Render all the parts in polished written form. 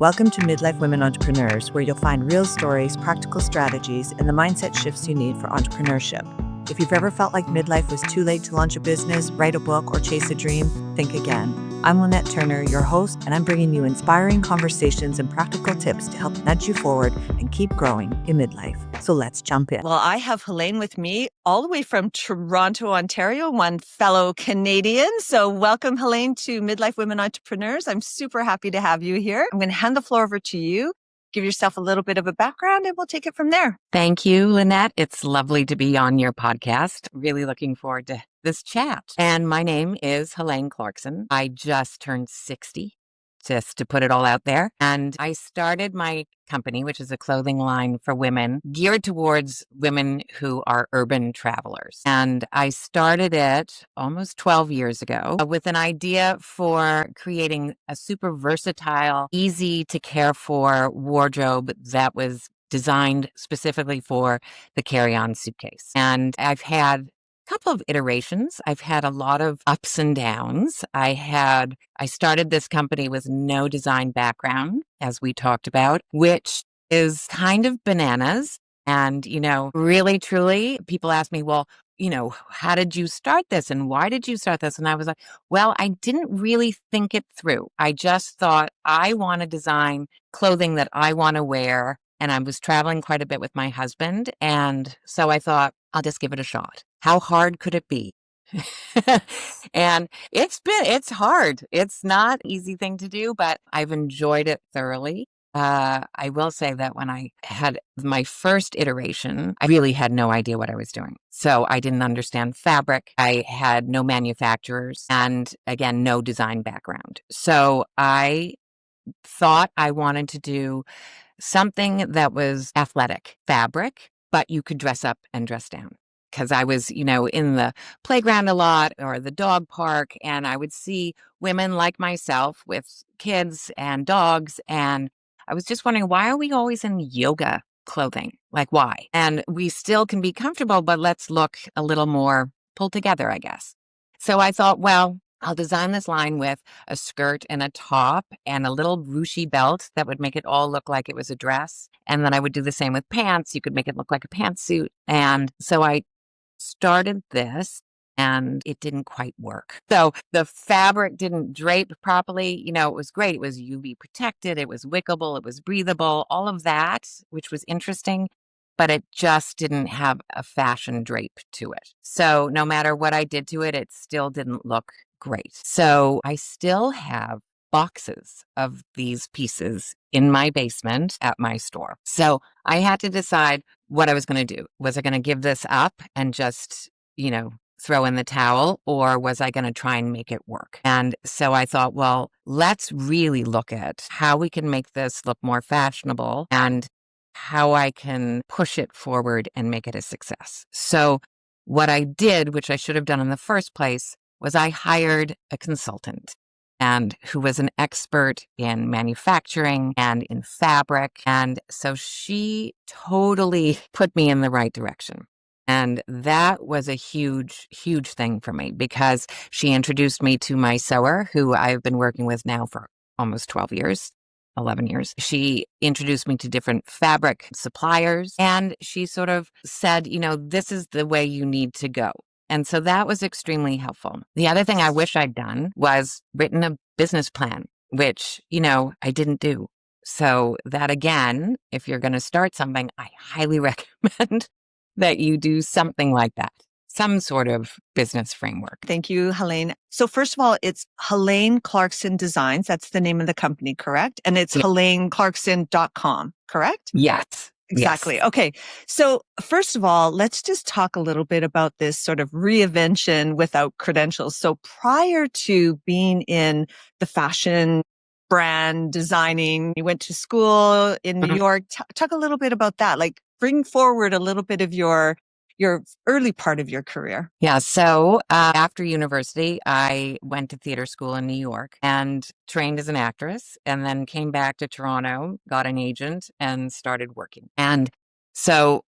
Welcome to Midlife Women Entrepreneurs, where you'll find real stories, practical strategies, and the mindset shifts you need for entrepreneurship. If you've ever felt like midlife was too late to launch a business, write a book, or chase a dream, think again. I'm Lynette Turner, your host, and I'm bringing you inspiring conversations and practical tips to help nudge you forward and keep growing in midlife. So let's jump in. Well, I have Helene with me all the way from Toronto, Ontario, one fellow Canadian. So welcome, Helene, to Midlife Women Entrepreneurs. I'm super happy to have you here. I'm going to hand the floor over to you. Give yourself a little bit of a background and we'll take it from there. Thank you, Lynette. It's lovely to be on your podcast. Really looking forward to this chat. And my name is Helene Clarkson. I just turned 60, just to put it all out there. And I started my company, which is a clothing line for women geared towards women who are urban travelers. And I started it almost 12 years ago with an idea for creating a super versatile, easy to care for wardrobe that was designed specifically for the carry-on suitcase. And I've had couple of iterations. I've had a lot of ups and downs. I started this company with no design background, as we talked about, which is kind of bananas. And, really, truly, people ask me, well, how did you start this? And why did you start this? And I was like, well, I didn't really think it through. I just thought I want to design clothing that I want to wear. And I was traveling quite a bit with my husband. And so I thought, I'll just give it a shot. How hard could it be? And it's hard. It's not an easy thing to do, but I've enjoyed it thoroughly. I will say that when I had my first iteration, I really had no idea what I was doing. So I didn't understand fabric. I had no manufacturers and again, no design background. So I thought I wanted to do something that was athletic fabric, but you could dress up and dress down. Because I was, in the playground a lot or the dog park, and I would see women like myself with kids and dogs. And I was just wondering, why are we always in yoga clothing? Like, why? And we still can be comfortable, but let's look a little more pulled together, I guess. So I thought, well, I'll design this line with a skirt and a top and a little ruchy belt that would make it all look like it was a dress. And then I would do the same with pants. You could make it look like a pantsuit. And so I started this and it didn't quite work. So the fabric didn't drape properly. It was great. It was UV protected. It was wickable. It was breathable, all of that, which was interesting, but it just didn't have a fashion drape to it. So no matter what I did to it, it still didn't look great. So I still have boxes of these pieces in my basement at my store. So I had to decide what I was going to do. Was I going to give this up and just, throw in the towel, or was I going to try and make it work? And so I thought, well, let's really look at how we can make this look more fashionable and how I can push it forward and make it a success. So what I did, which I should have done in the first place, was I hired a consultant and who was an expert in manufacturing and in fabric. And so she totally put me in the right direction. And that was a huge, huge thing for me because she introduced me to my sewer, who I've been working with now for almost 12 years. 11 years. She introduced me to different fabric suppliers and she sort of said, this is the way you need to go. And so that was extremely helpful. The other thing I wish I'd done was written a business plan, which, I didn't do. So that again, if you're going to start something, I highly recommend that you do something like that. Some sort of business framework. Thank you, Helene. So first of all, it's Helene Clarkson Designs. That's the name of the company, correct? And it's heleneclarkson.com, correct? Yes. Exactly. Yes. Okay. So first of all, let's just talk a little bit about this sort of reinvention without credentials. So prior to being in the fashion brand designing, you went to school in New York. Talk a little bit about that. Like bring forward a little bit of your early part of your career. Yeah. So after university, I went to theater school in New York and trained as an actress and then came back to Toronto, got an agent and started working. And so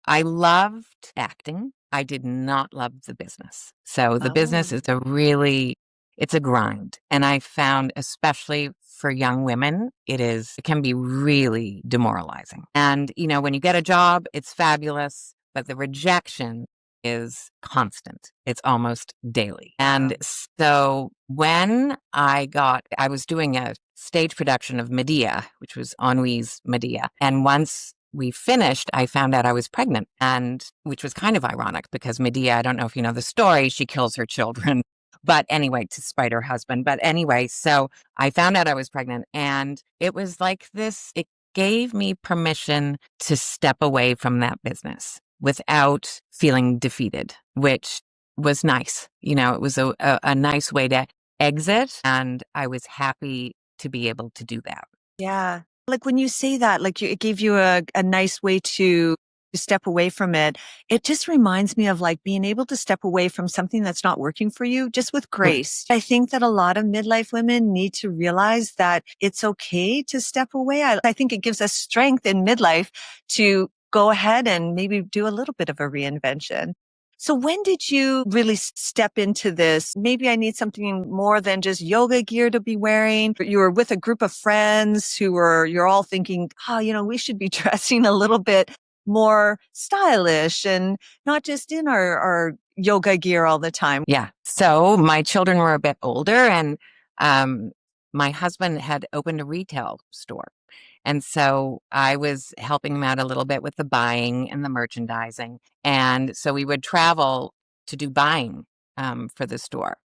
I loved acting. I did not love the business. So the business is a really it's a grind. And I found, especially for young women, it can be really demoralizing. And, when you get a job, it's fabulous, but the rejection is constant. It's almost daily. And so when I was doing a stage production of Medea, which was Henri's Medea. And once we finished, I found out I was pregnant, and which was kind of ironic because Medea, I don't know if you know the story, she kills her children. But anyway, to spite her husband. But anyway, so I found out I was pregnant, and it was like this, it gave me permission to step away from that business without feeling defeated, which was nice. It was a nice way to exit, and I was happy to be able to do that. Yeah. Like when you say that, like it gave you a nice way to step away from it. It just reminds me of like being able to step away from something that's not working for you just with grace. I think that a lot of midlife women need to realize that it's okay to step away. I think it gives us strength in midlife to go ahead and maybe do a little bit of a reinvention. So when did you really step into this? Maybe I need something more than just yoga gear to be wearing. You were with a group of friends you're all thinking, we should be dressing a little bit more stylish and not just in our yoga gear all the time. Yeah. So my children were a bit older, and my husband had opened a retail store. And so I was helping him out a little bit with the buying and the merchandising. And so we would travel to do buying for the store.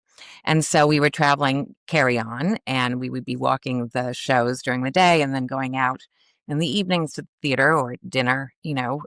And so we were traveling carry on, and we would be walking the shows during the day and then going out in the evenings to theater or dinner,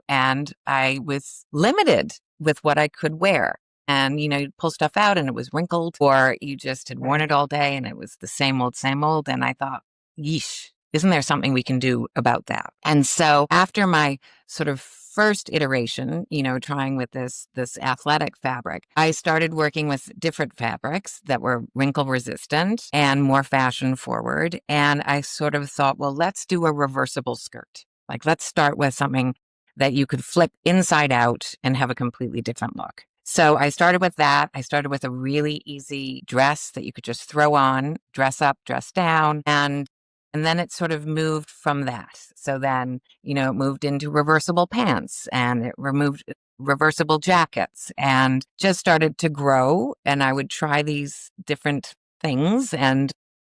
and I was limited with what I could wear. And, you'd pull stuff out and it was wrinkled, or you just had worn it all day and it was the same old, same old. And I thought, yeesh, isn't there something we can do about that? And so after my sort of first iteration, trying with this athletic fabric, I started working with different fabrics that were wrinkle resistant and more fashion forward. And I sort of thought, well, let's do a reversible skirt. Like, let's start with something that you could flip inside out and have a completely different look. So I started with that. I started with a really easy dress that you could just throw on, dress up, dress down. And then it sort of moved from that. So then, it moved into reversible pants, and it removed reversible jackets, and just started to grow. And I would try these different things, and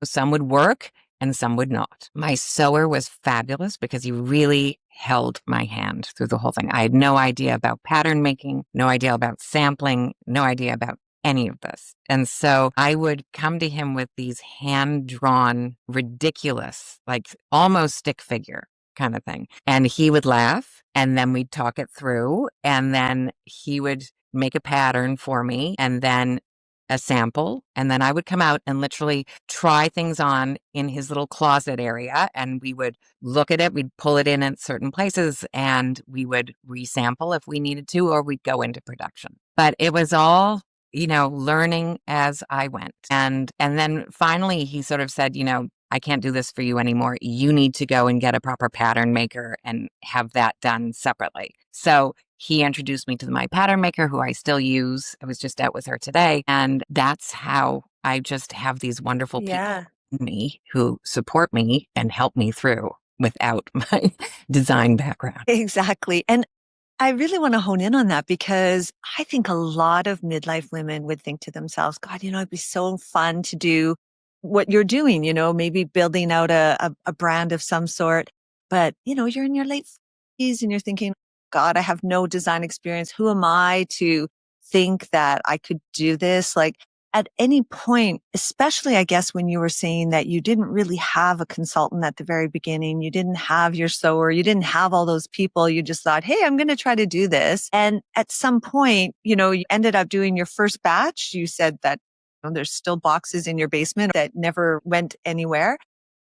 some would work and some would not. My sewer was fabulous because he really held my hand through the whole thing. I had no idea about pattern making, no idea about sampling, no idea about any of this. And so I would come to him with these hand-drawn, ridiculous, like almost stick figure kind of thing. And he would laugh, and then we'd talk it through, and then he would make a pattern for me, and then a sample. And then I would come out and literally try things on in his little closet area, and we would look at it, we'd pull it in at certain places, and we would resample if we needed to, or we'd go into production. But it was all learning as I went. And then finally he sort of said, I can't do this for you anymore. You need to go and get a proper pattern maker and have that done separately. So he introduced me to my pattern maker, who I still use. I was just out with her today. And that's how I just have these wonderful people in me who support me and help me through without my design background. Exactly. And I really want to hone in on that because I think a lot of midlife women would think to themselves, God, it'd be so fun to do what you're doing, maybe building out a brand of some sort. But, you're in your late 40s and you're thinking, God, I have no design experience. Who am I to think that I could do this? Like, at any point, especially I guess when you were saying that you didn't really have a consultant at the very beginning, you didn't have your sewer, you didn't have all those people, you just thought, hey, I'm going to try to do this. And at some point, you ended up doing your first batch. You said that there's still boxes in your basement that never went anywhere.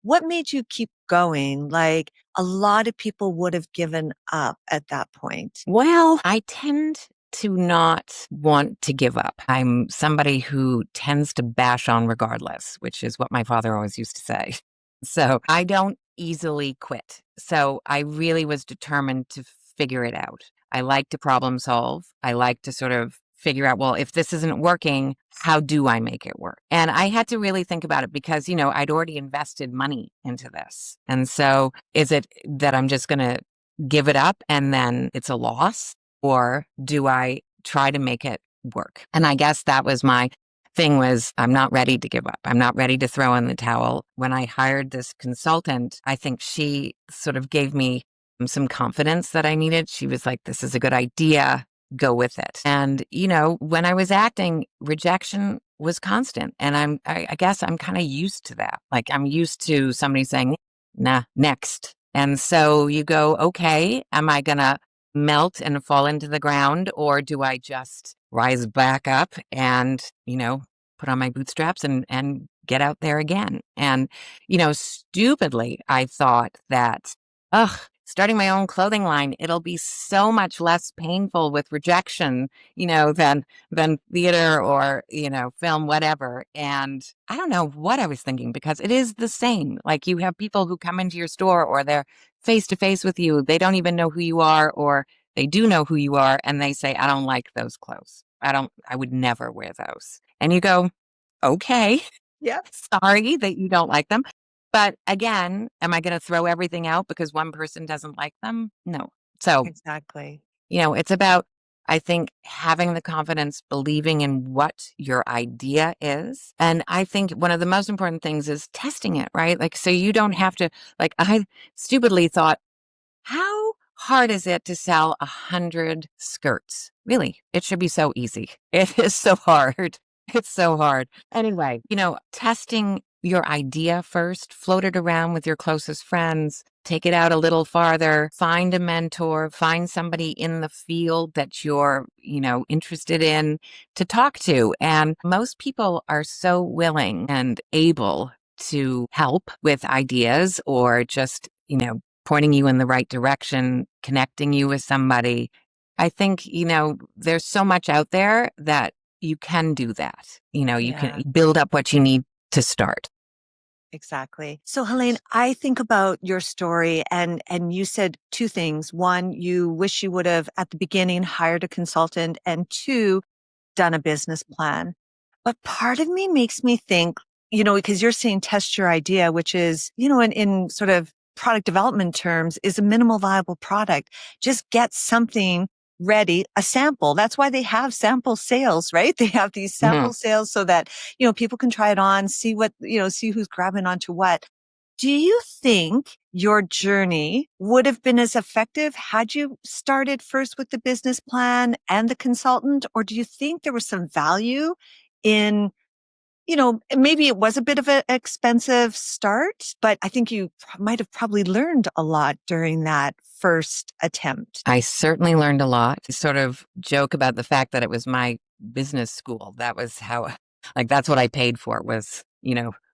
What made you keep going? Like, a lot of people would have given up at that point. Well, I tend to not want to give up. I'm somebody who tends to bash on regardless, which is what my father always used to say. So I don't easily quit. So I really was determined to figure it out. I like to problem solve. I like to sort of figure out, well, if this isn't working, how do I make it work? And I had to really think about it because, I'd already invested money into this. And so is it that I'm just going to give it up and then it's a loss? Or do I try to make it work? And I guess that was my thing was I'm not ready to give up. I'm not ready to throw in the towel. When I hired this consultant, I think she sort of gave me some confidence that I needed. She was like, this is a good idea. Go with it. And, when I was acting, rejection was constant. And I guess I'm kind of used to that. Like I'm used to somebody saying, nah, next. And so you go, okay, am I going to melt and fall into the ground, or do I just rise back up and, put on my bootstraps and get out there again? And, stupidly, I thought that, starting my own clothing line, it'll be so much less painful with rejection, than theater or, film, whatever. And I don't know what I was thinking because it is the same. Like you have people who come into your store or they're face to face with you. They don't even know who you are, or they do know who you are. And they say, I don't like those clothes. I would never wear those. And you go, okay, Yep. sorry that you don't like them. But again, am I going to throw everything out because one person doesn't like them? No. So, Exactly. it's about, I think, having the confidence, believing in what your idea is. And I think one of the most important things is testing it, right? Like, so you don't have to, like, I stupidly thought, how hard is it to sell 100 skirts? Really, it should be so easy. It is so hard. It's so hard. Anyway, testing your idea first, float it around with your closest friends, take it out a little farther, find a mentor, find somebody in the field that you're, interested in to talk to. And most people are so willing and able to help with ideas or just, pointing you in the right direction, connecting you with somebody. I think, there's so much out there that you can do that. You Yeah. can build up what you need to start. Exactly. So Helene, I think about your story and you said two things. One, you wish you would have at the beginning hired a consultant, and two, done a business plan. But part of me makes me think, because you're saying test your idea, which is, in sort of product development terms, is a minimal viable product. Just get something ready, a sample. That's why they have sample sales, right? They have these sample sales so that, people can try it on, see what, see who's grabbing onto what. Do you think your journey would have been as effective had you started first with the business plan and the consultant? Or do you think there was some value in, maybe it was a bit of an expensive start, but I think you might have probably learned a lot during that first attempt. I certainly learned a lot. I sort of joke about the fact that it was my business school. That was how, that's what I paid for was,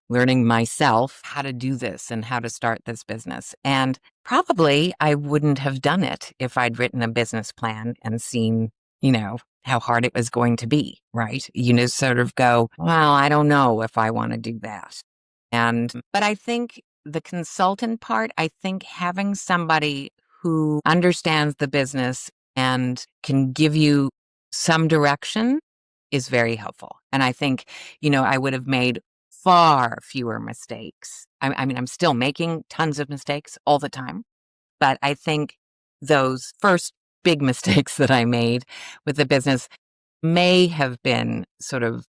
learning myself how to do this and how to start this business. And probably I wouldn't have done it if I'd written a business plan and seen, how hard it was going to be, right? Sort of go, well, I don't know if I want to do that. But I think the consultant part, I think having somebody who understands the business and can give you some direction is very helpful. And I think, I would have made far fewer mistakes. I mean, I'm still making tons of mistakes all the time, but I think those first big mistakes that I made with the business may have been sort of,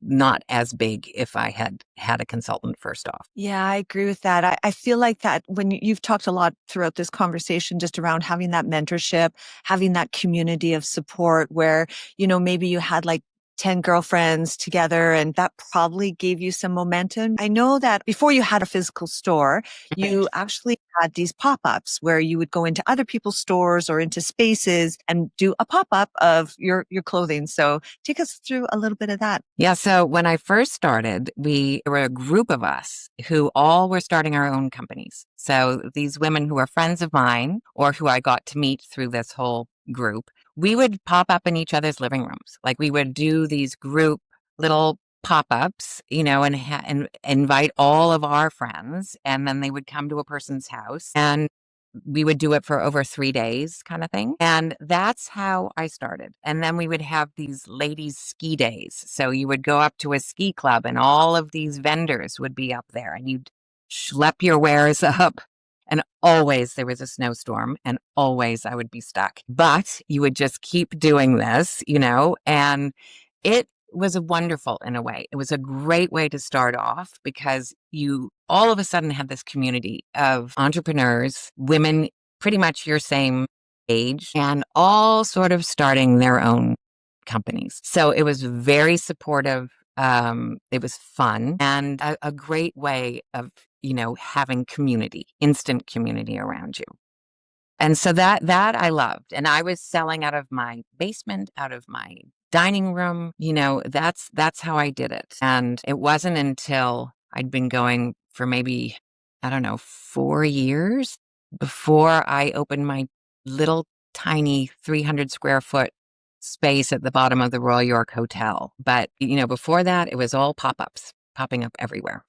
not as big if I had had a consultant first off. Yeah, I agree with that. I feel like that when you've talked a lot throughout this conversation just around having that mentorship, having that community of support where, maybe you had like 10 girlfriends together and that probably gave you some momentum. I know that before you had a physical store, you actually had these pop-ups where you would go into other people's stores or into spaces and do a pop-up of your clothing. So take us through a little bit of that. Yeah. So when I first started, we were a group of us who all were starting our own companies. So these women who are friends of mine or who I got to meet through this whole group, we would pop up in each other's living rooms. Like we would do these group little pop-ups, and invite all of our friends. And then they would come to a person's house and we would do it for over 3 days kind of thing. And that's how I started. And then we would have these ladies' ski days. So you would go up to a ski club and all of these vendors would be up there and you'd schlep your wares up. And always there was a snowstorm and always I would be stuck. But you would just keep doing this, and it was wonderful in a way. It was a great way to start off because you all of a sudden had this community of entrepreneurs, women pretty much your same age, and all sort of starting their own companies. So it was very supportive. It was fun and a great way of, having community, instant community around you. And so that I loved. And I was selling out of my basement, out of my dining room, that's how I did it. And it wasn't until I'd been going for maybe, I don't know, 4 years before I opened my little tiny 300 square foot space at the bottom of the Royal York Hotel. But, before that, it was all pop-ups popping up everywhere.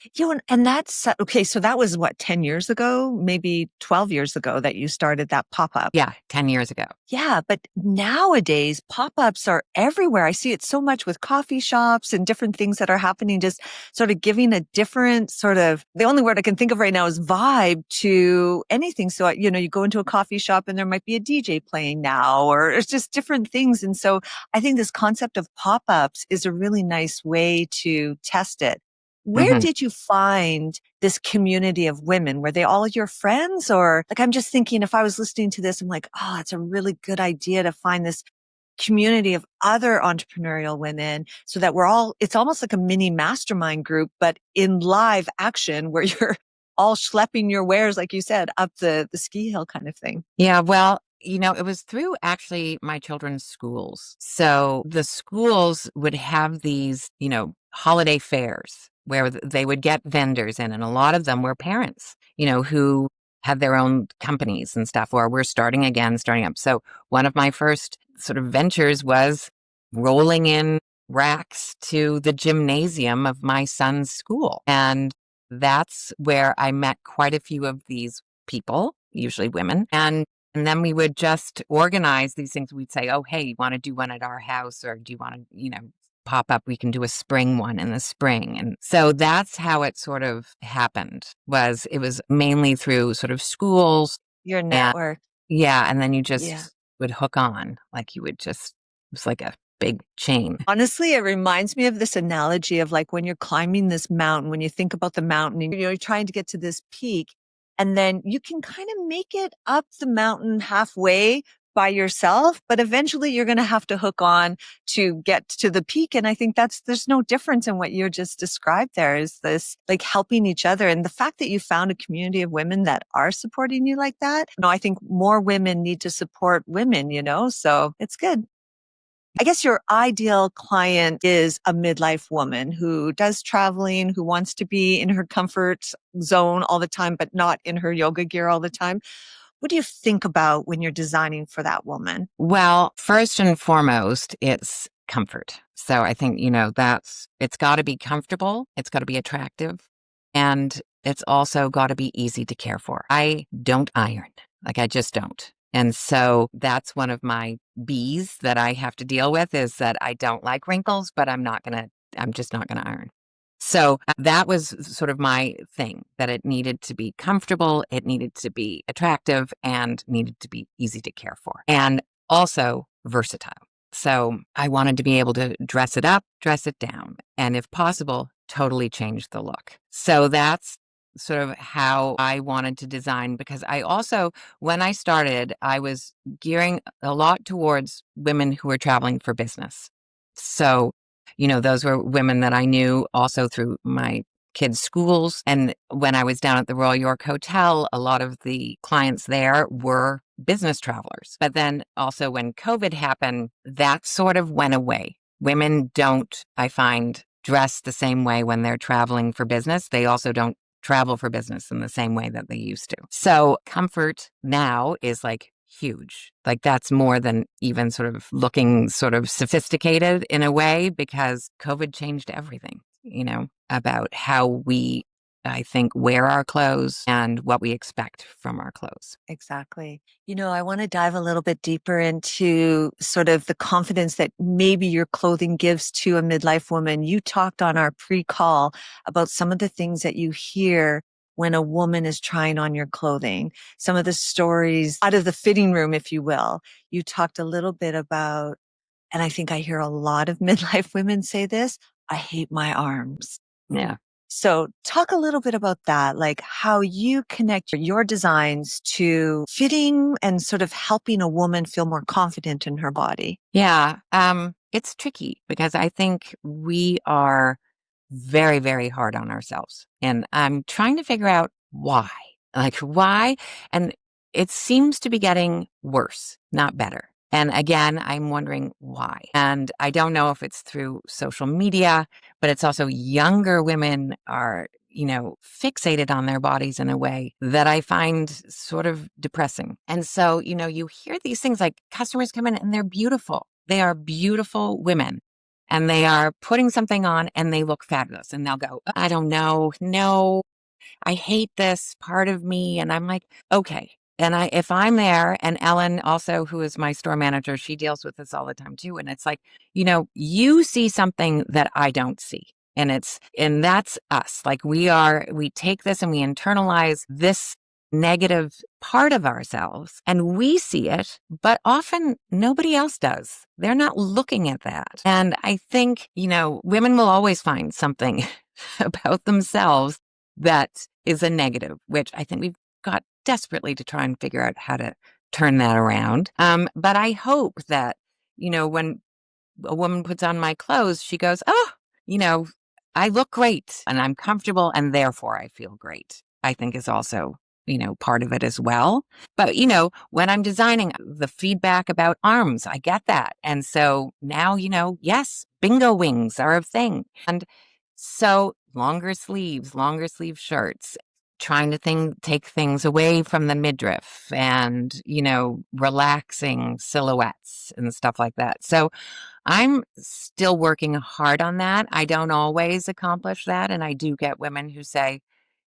And that's okay. So that was what, 10 years ago, maybe 12 years ago that you started that pop-up. Yeah, 10 years ago. Yeah. But nowadays pop-ups are everywhere. I see it so much with coffee shops and different things that are happening, just sort of giving a different sort of, the only word I can think of right now is vibe to anything. So, you go into a coffee shop and there might be a DJ playing now, or it's just different things. And so I think this concept of pop-ups is a really nice way to test it. Where did you find this community of women? Were they all your friends? Or I'm just thinking, if I was listening to this, I'm like, oh, it's a really good idea to find this community of other entrepreneurial women so that it's almost like a mini mastermind group, but in live action where you're all schlepping your wares, like you said, up the ski hill kind of thing. Yeah, well, it was through actually my children's schools. So the schools would have these, holiday fairs where they would get vendors in, and a lot of them were parents, who had their own companies and stuff, or we're starting up. So one of my first sort of ventures was rolling in racks to the gymnasium of my son's school. And that's where I met quite a few of these people, usually women. And then we would just organize these things. We'd say, oh, hey, you want to do one at our house, or do you want to, pop up? We can do a spring one in the spring. And so that's how it sort of happened. It was mainly through sort of schools. Your network. And then you just would hook on, like it was like a big chain. Honestly, it reminds me of this analogy of like when you're climbing this mountain, when you think about the mountain, and you're trying to get to this peak, and then you can kind of make it up the mountain halfway by yourself, but eventually you're going to have to hook on to get to the peak. And I think there's no difference in what you just described there, is this like helping each other. And the fact that you found a community of women that are supporting you like that. I think more women need to support women, so it's good. I guess your ideal client is a midlife woman who does traveling, who wants to be in her comfort zone all the time, but not in her yoga gear all the time. What do you think about when you're designing for that woman? Well, first and foremost, it's comfort. So I think, it's got to be comfortable. It's got to be attractive. And it's also got to be easy to care for. I don't iron. I just don't. And so that's one of my B's that I have to deal with, is that I don't like wrinkles, but I'm just not going to iron. So that was sort of my thing, that it needed to be comfortable, it needed to be attractive, and needed to be easy to care for, and also versatile. So I wanted to be able to dress it up, dress it down, and if possible, totally change the look. So that's sort of how I wanted to design, because I also, when I started, I was gearing a lot towards women who were traveling for business. So those were women that I knew also through my kids' schools. And when I was down at the Royal York Hotel, a lot of the clients there were business travelers. But then also when COVID happened, that sort of went away. Women don't, I find, dress the same way when they're traveling for business. They also don't travel for business in the same way that they used to. So comfort now is huge. That's more than even sort of looking sort of sophisticated in a way, because COVID changed everything, about how we I think, wear our clothes and what we expect from our clothes. Exactly. I want to dive a little bit deeper into sort of the confidence that maybe your clothing gives to a midlife woman. You talked on our pre-call about some of the things that you hear when a woman is trying on your clothing, some of the stories out of the fitting room, if you will. You talked a little bit about, and I think I hear a lot of midlife women say this, I hate my arms. Yeah. So talk a little bit about that, like how you connect your designs to fitting and sort of helping a woman feel more confident in her body. Yeah. It's tricky because I think we are very, very hard on ourselves. And I'm trying to figure out why. Like, why? And it seems to be getting worse, not better. And again, I'm wondering why. And I don't know if it's through social media, but it's also younger women are, fixated on their bodies in a way that I find sort of depressing. And so, you hear these things like customers come in and they're beautiful. They are beautiful women and they are putting something on and they look fabulous. And they'll go, I don't know. No, I hate this part of me. And I'm like, okay. And if I'm there, and Ellen also, who is my store manager, she deals with this all the time too. And it's like, you see something that I don't see. And that's us. Like we take this and we internalize this negative part of ourselves and we see it, but often nobody else does. They're not looking at that. And I think, women will always find something about themselves that is a negative, which I think we've got desperately to try and figure out how to turn that around. But I hope that, when a woman puts on my clothes, she goes, oh, I look great and I'm comfortable and therefore I feel great, I think is also, part of it as well. But, when I'm designing the feedback about arms, I get that. And so now, yes, bingo wings are a thing. And so longer sleeve shirts, trying to take things away from the midriff and, relaxing silhouettes and stuff like that. So I'm still working hard on that. I don't always accomplish that. And I do get women who say,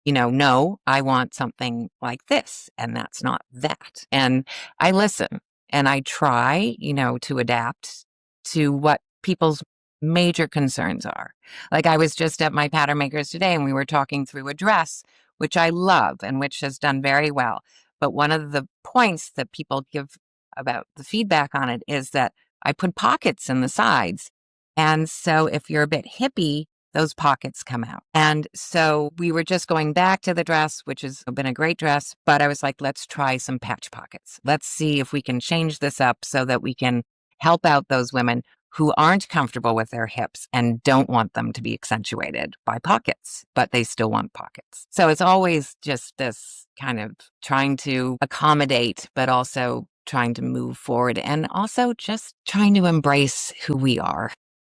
no, I want something like this. And that's not that. And I listen and I try, to adapt to what people's major concerns are. Like I was just at my pattern makers today and we were talking through a dress, which I love and which has done very well. But one of the points that people give about the feedback on it is that I put pockets in the sides. And so if you're a bit hippie, those pockets come out. And so we were just going back to the dress, which has been a great dress, but I was like, let's try some patch pockets. Let's see if we can change this up so that we can help out those women who aren't comfortable with their hips and don't want them to be accentuated by pockets, but they still want pockets. So it's always just this kind of trying to accommodate, but also trying to move forward and also just trying to embrace who we are,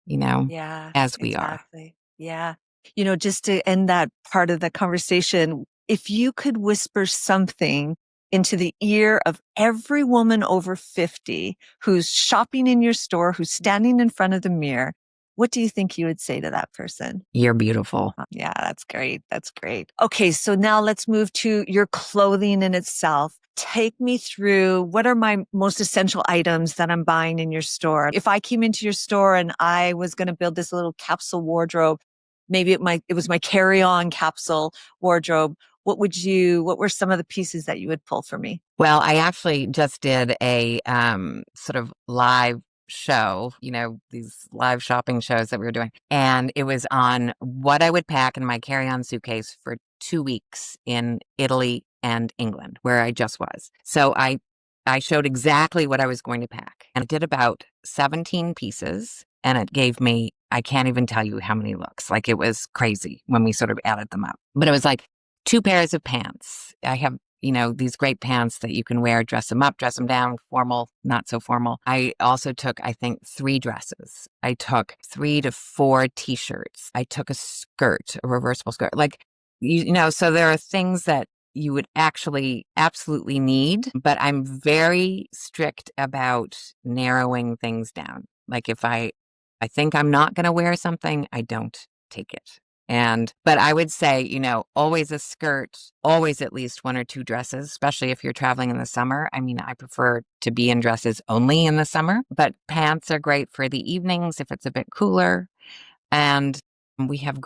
Yeah, as we are. exactly. Yeah. Just to end that part of the conversation, if you could whisper something into the ear of every woman over 50 who's shopping in your store, who's standing in front of the mirror, what do you think you would say to that person? You're beautiful. Yeah, that's great. That's great. Okay, so now let's move to your clothing in itself. Take me through what are my most essential items that I'm buying in your store. If I came into your store and I was going to build this little capsule wardrobe, maybe it was my carry-on capsule wardrobe. What were some of the pieces that you would pull for me? Well, I actually just did a sort of live show, these live shopping shows that we were doing. And it was on what I would pack in my carry-on suitcase for 2 weeks in Italy and England, where I just was. So I showed exactly what I was going to pack. And I did about 17 pieces. And it gave me, I can't even tell you how many looks. Like it was crazy when we sort of added them up. But it was like 2 pairs of pants. I have these great pants that you can wear, dress them up, dress them down, formal, not so formal. I also took, I think, 3 dresses. I took 3 to 4 t-shirts. I took a skirt, a reversible skirt. Like, so there are things that you would actually absolutely need, but I'm very strict about narrowing things down. Like if I think I'm not going to wear something, I don't take it. But I would say, always a skirt, always at least one or two dresses, especially if you're traveling in the summer. I mean, I prefer to be in dresses only in the summer, but pants are great for the evenings if it's a bit cooler. And we have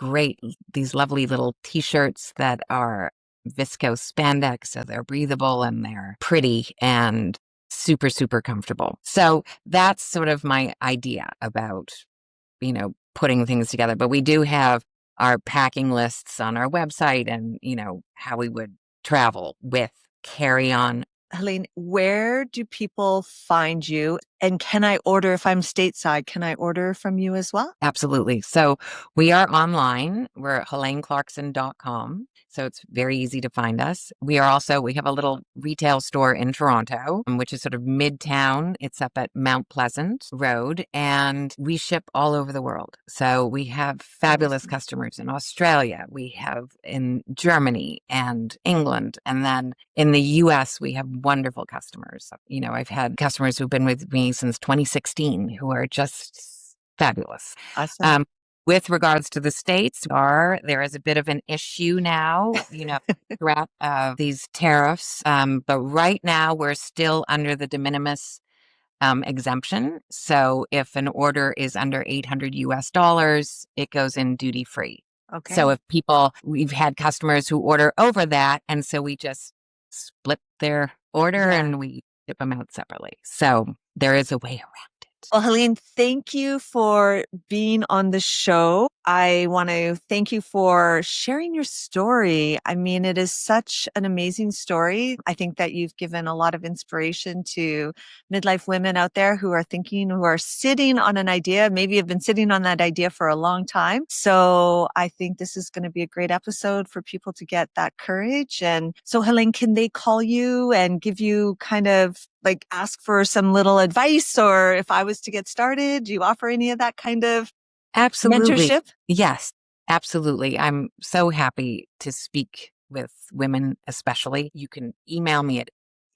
these lovely little t-shirts that are viscose spandex, so they're breathable and they're pretty and super, super comfortable. So that's sort of my idea about, putting things together. But we do have our packing lists on our website and, how we would travel with carry-on. Helene, where do people find you? And can I order, if I'm stateside, can I order from you as well? Absolutely. So we are online. We're at HeleneClarkson.com. So it's very easy to find us. We have a little retail store in Toronto, which is sort of midtown. It's up at Mount Pleasant Road, and we ship all over the world. So we have fabulous customers in Australia. We have in Germany and England. And then in the US, we have wonderful customers. I've had customers who've been with me since 2016 who are just fabulous. Awesome. With regards to the States, there is a bit of an issue now, throughout these tariffs. But right now, we're still under the de minimis exemption. So if an order is under $800, it goes in duty free. Okay. So we've had customers who order over that, and so we just split their order and we ship them out separately. So there is a way around it. Well, Helene, thank you for being on the show. I want to thank you for sharing your story. I mean, it is such an amazing story. I think that you've given a lot of inspiration to midlife women out there who are sitting on an idea, maybe have been sitting on that idea for a long time. So I think this is going to be a great episode for people to get that courage. And so, Helene, can they call you and give you kind of ask for some little advice, or if I was to get started, do you offer any of that kind of Absolutely. mentorship? Yes, absolutely. I'm so happy to speak with women, especially. You can email me at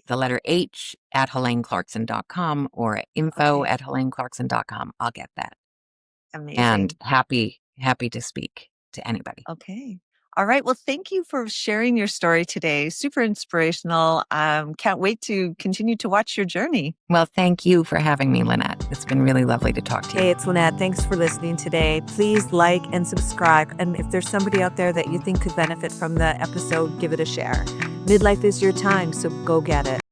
the letter H at HeleneClarkson.com or at info at HeleneClarkson.com. I'll get that. Amazing. And happy to speak to anybody. Okay. All right. Well, thank you for sharing your story today. Super inspirational. Can't wait to continue to watch your journey. Well, thank you for having me, Lynette. It's been really lovely to talk to you. Hey, it's Lynette. Thanks for listening today. Please like and subscribe. And if there's somebody out there that you think could benefit from the episode, give it a share. Midlife is your time, so go get it.